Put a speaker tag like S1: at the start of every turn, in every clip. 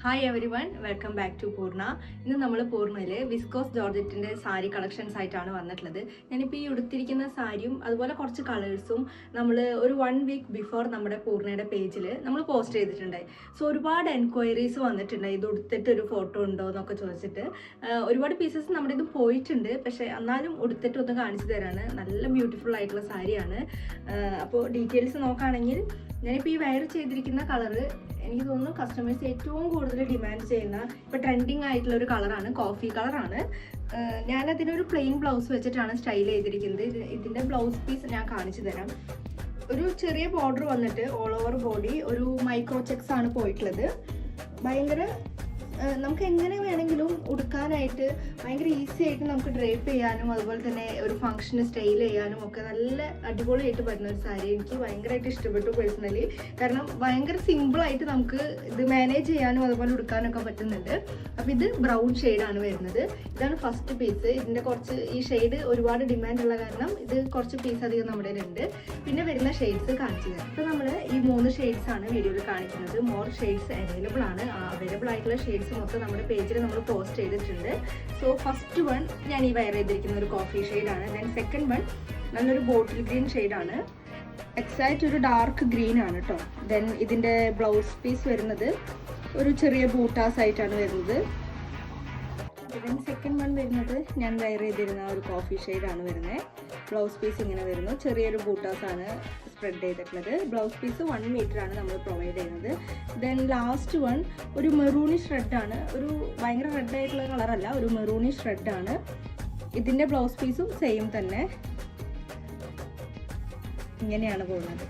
S1: Hi everyone, welcome back to Poorna. ഇന്ന് നമ്മൾ പൂർണ്ണയിൽ വിസ്കോസ് ജോർജറ്റിൻ്റെ സാരി കളക്ഷൻസ് ആയിട്ടാണ് വന്നിട്ടുള്ളത്. ഞാനിപ്പോൾ ഈ ഉടുത്തിരിക്കുന്ന സാരിയും അതുപോലെ കുറച്ച് കളേഴ്സും നമ്മൾ ഒരു 1 വീക്ക് ബിഫോർ നമ്മുടെ പൂർണ്ണയുടെ പേജിൽ നമ്മൾ പോസ്റ്റ് ചെയ്തിട്ടുണ്ടായി. സോ ഒരുപാട് എൻക്വയറീസ് വന്നിട്ടുണ്ടായി, ഇത് ഉടുത്തിട്ട് ഒരു ഫോട്ടോ ഉണ്ടോ എന്നൊക്കെ ചോദിച്ചിട്ട്. ഒരുപാട് പീസസ് നമ്മുടെ ഇത് പോയിട്ടുണ്ട്, പക്ഷേ എന്നാലും ഉടുത്തിട്ട് ഒന്ന് കാണിച്ചു തരാണ്. നല്ല ബ്യൂട്ടിഫുൾ ആയിട്ടുള്ള സാരിയാണ്. അപ്പോൾ ഡീറ്റെയിൽസ് നോക്കുകയാണെങ്കിൽ ഞാനിപ്പോൾ ഈ വെയർ ചെയ്തിരിക്കുന്ന കളറ് എനിക്ക് തോന്നുന്നു കസ്റ്റമേഴ്സ് ഏറ്റവും കൂടുതൽ ഡിമാൻഡ് ചെയ്യുന്ന ഇപ്പോൾ ട്രെൻഡിങ് ആയിട്ടുള്ള ഒരു കളറാണ്, കോഫി കളറാണ്. ഞാനതിനൊരു പ്ലെയിൻ ബ്ലൗസ് വെച്ചിട്ടാണ് സ്റ്റൈൽ ചെയ്തിരിക്കുന്നത്. ഇതിൻ്റെ ബ്ലൗസ് പീസ് ഞാൻ കാണിച്ചു തരാം. ഒരു ചെറിയ ബോർഡർ വന്നിട്ട് ഓൾ ഓവർ ബോഡി ഒരു മൈക്രോ ചെക്സ് ആണ് പോയിട്ടുള്ളത്. ഭയങ്കര നമുക്ക് എങ്ങനെ വേണമെങ്കിലും ഉടുക്കാനായിട്ട് ഭയങ്കര ഈസി ആയിട്ട് നമുക്ക് ഡ്രേപ്പ് ചെയ്യാനും അതുപോലെ തന്നെ ഒരു ഫംഗ്ഷന് സ്റ്റൈൽ ചെയ്യാനും ഒക്കെ നല്ല അടിപൊളിയായിട്ട് വരുന്ന ഒരു സാരി. എനിക്ക് ഭയങ്കരമായിട്ട് ഇഷ്ടപ്പെട്ടു പേഴ്സണലി. കാരണം ഭയങ്കര സിമ്പിളായിട്ട് നമുക്ക് ഇത് മാനേജ് ചെയ്യാനും അതുപോലെ ഉടുക്കാനൊക്കെ പറ്റുന്നുണ്ട്. അപ്പോൾ ഇത് ബ്രൗൺ ഷെയ്ഡാണ് വരുന്നത്. ഇതാണ് ഫസ്റ്റ് പീസ്. ഇതിൻ്റെ കുറച്ച് ഈ ഷെയ്ഡ് ഒരുപാട് ഡിമാൻഡ് ഉള്ള കാരണം ഇത് കുറച്ച് പീസ് അധികം നമ്മുടെ ഉണ്ട്. പിന്നെ വരുന്ന ഷെയ്ഡ്സ് കാണിച്ചു തരാം. അപ്പോൾ നമ്മൾ ഈ 3 ഷെയ്ഡ്സ് ആണ് വീഡിയോയിൽ കാണിക്കുന്നത്. മോർ ഷെയ്ഡ്സ് അവൈലബിൾ ആണ്. അവൈലബിൾ ആയിട്ടുള്ള ഷെയ്ഡ്സ് മൊത്തം നമ്മുടെ പേജിൽ നമ്മൾ പോസ്റ്റ് ചെയ്തിട്ടുണ്ട്. സോ ഫസ്റ്റ് വൺ ഞാൻ ഈ വെയർ ചെയ്തിരിക്കുന്ന ഒരു കോഫി ഷെയ്ഡാണ്. ദെൻ സെക്കൻഡ് വൺ നല്ലൊരു ബോട്ടിൽ ഗ്രീൻ ഷെയ്ഡാണ്. എക്സാക്റ്റ് ഒരു ഡാർക്ക് ഗ്രീൻ ആണ് കേട്ടോ. ദെൻ ഇതിൻ്റെ ബ്ലൗസ് പീസ് വരുന്നത് ഒരു ചെറിയ ബൂട്ടാസ് ആയിട്ടാണ് വരുന്നത്. ദെൻ സെക്കൻഡ് വൺ വരുന്നത് ഞാൻ വെയർ ചെയ്തിരുന്ന ഒരു കോഫി ഷെയ്ഡാണ് വരുന്നത്. ബ്ലൗസ് പീസ് ഇങ്ങനെ വരുന്നു, ചെറിയൊരു ബൂട്ടാസ് ആണ് സ്പ്രെഡ് ചെയ്തിട്ടുള്ളത്. ബ്ലൗസ് പീസ് 1 മീറ്ററാണ് നമ്മൾ പ്രൊവൈഡ് ചെയ്യുന്നത്. ദെൻ ലാസ്റ്റ് വൺ ഒരു മെറൂണിഷ് റെഡാണ്. ഒരു ഭയങ്കര റെഡ് ആയിട്ടുള്ള കളറല്ല, ഒരു മെറൂണിഷ് റെഡാണ്. ഇതിൻ്റെ ബ്ലൗസ് പീസും സെയിം തന്നെ ഇങ്ങനെയാണ് പോകുന്നത്.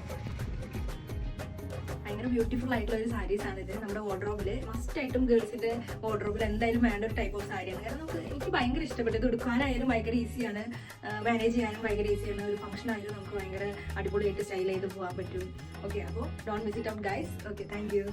S1: ഭയങ്കര ബ്യൂട്ടിഫുൾ ആയിട്ടുള്ള ഒരു സാരീസ് ആണ് ഇത്. നമ്മുടെ വാർഡ്രോബിൽ മസ്റ്റായിട്ടും ഗേൾസിൻ്റെ വാർഡ്രോബിൽ എന്തായാലും വേണ്ട ഒരു ടൈപ്പ് ഓഫ് സാരിയാണ്. കാരണം എനിക്ക് ഭയങ്കര ഇഷ്ടപ്പെട്ടത്. എടുക്കാനായാലും ഭയങ്കര ഈസിയാണ്, മാനേജ് ചെയ്യാനും ഭയങ്കര ഈസിയാണ്. ഒരു ഫംഗ്ഷൻ ആയാലും നമുക്ക് ഭയങ്കര അടിപൊളിയായിട്ട് സ്റ്റൈൽ ചെയ്ത് പോകാൻ പറ്റും. ഓക്കെ, അപ്പോൾ don't miss it out guys. Okay, thank you.